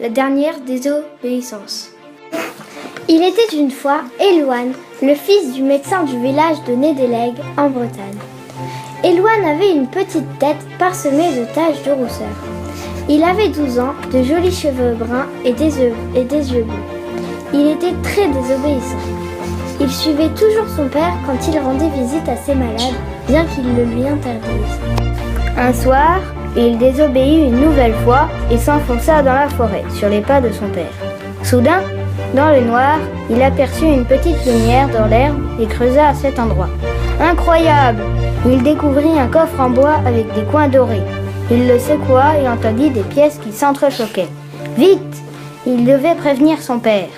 la dernière désobéissance. Il était une fois Elouane, le fils du médecin du village de Nédélègue en Bretagne. Elouane avait une petite tête parsemée de taches de rousseur. Il avait 12 ans, de jolis cheveux bruns et des yeux bleus. Il était très désobéissant. Il suivait toujours son père quand il rendait visite à ses malades, bien qu'il le lui interdise. Un soir, il désobéit une nouvelle fois et s'enfonça dans la forêt, sur les pas de son père. Soudain, dans le noir, il aperçut une petite lumière dans l'herbe et creusa à cet endroit. Incroyable! Il découvrit un coffre en bois avec des coins dorés. Il le secoua et entendit des pièces qui s'entrechoquaient. Vite! Il devait prévenir son père.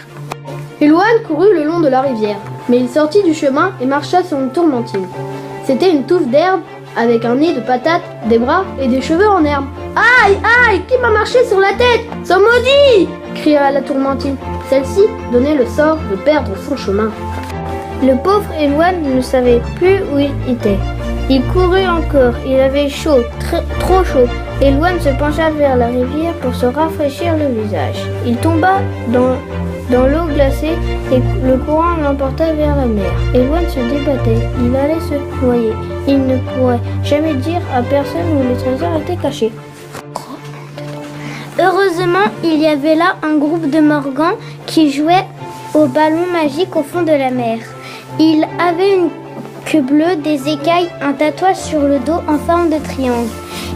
Elouane courut le long de la rivière, mais il sortit du chemin et marcha sur une tourmentine. C'était une touffe d'herbe avec un nez de patate, des bras et des cheveux en herbe. Aïe, aïe, qui m'a marché sur la tête? Ça maudit! Cria la tourmentine. Celle-ci donnait le sort de perdre son chemin. Le pauvre Elouane ne savait plus où il était. Il courut encore, il avait chaud, trop chaud. Elouane se pencha vers la rivière pour se rafraîchir le visage. Il tomba dans l'eau glacée et le courant l'emporta vers la mer. Elouane se débattait, il allait se noyer. Il ne pourrait jamais dire à personne où le trésor était caché. Heureusement, il y avait là un groupe de Morgans qui jouait au ballon magique au fond de la mer. Il avait une queue bleue, des écailles, un tatouage sur le dos en forme de triangle.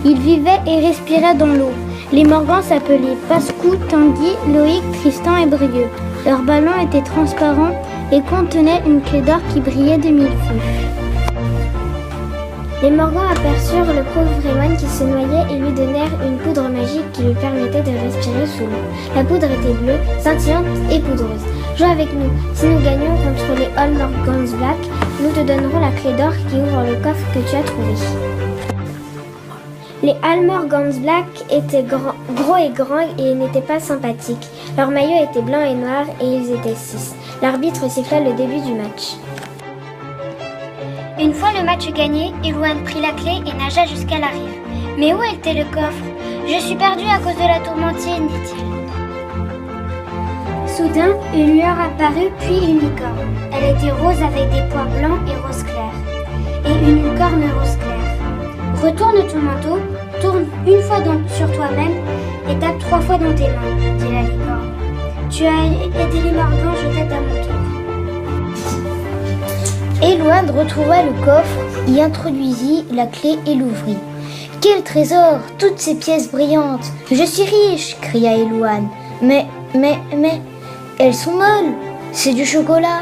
Il vivait et respirait dans l'eau. Les Morgans s'appelaient Pascou, Tanguy, Loïc, Tristan et Brieux. Leur ballon était transparent et contenait une clé d'or qui brillait de mille feux. Les Morgans aperçurent le pauvre Elouane qui se noyait et lui donnèrent une poudre magique qui lui permettait de respirer sous l'eau. La poudre était bleue, scintillante et poudreuse. Joue avec nous. Si nous gagnons contre les Allmorgans Black, nous te donnerons la clé d'or qui ouvre le coffre que tu as trouvé. Les Allmorgans Black étaient gros et grands et n'étaient pas sympathiques. Leurs maillots étaient blancs et noirs et ils étaient 6. L'arbitre siffla le début du match. Une fois le match gagné, Elouane prit la clé et nagea jusqu'à la rive. Mais où était le coffre? Je suis perdu à cause de la tourmentine, dit-il. Soudain, une lueur apparut, puis une licorne. Elle était rose avec des pois blancs et rose clair. Et une corne rose claire. Retourne ton manteau, tourne une fois sur toi-même et tape 3 fois dans tes mains, dit la licorne. Tu as aidé les Morgans, je t'aide à mon tour. Elouane retrouva le coffre, y introduisit la clé et l'ouvrit. Quel trésor! Toutes ces pièces brillantes! Je suis riche! Cria Elouane. Mais, elles sont molles! C'est du chocolat!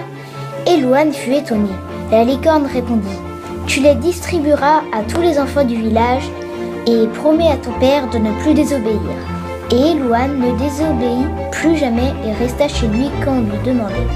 Elouane fut étonnée. La licorne répondit. Tu les distribueras à tous les enfants du village et promets à ton père de ne plus désobéir. Et Elouane ne désobéit plus jamais et resta chez lui quand on lui demandait.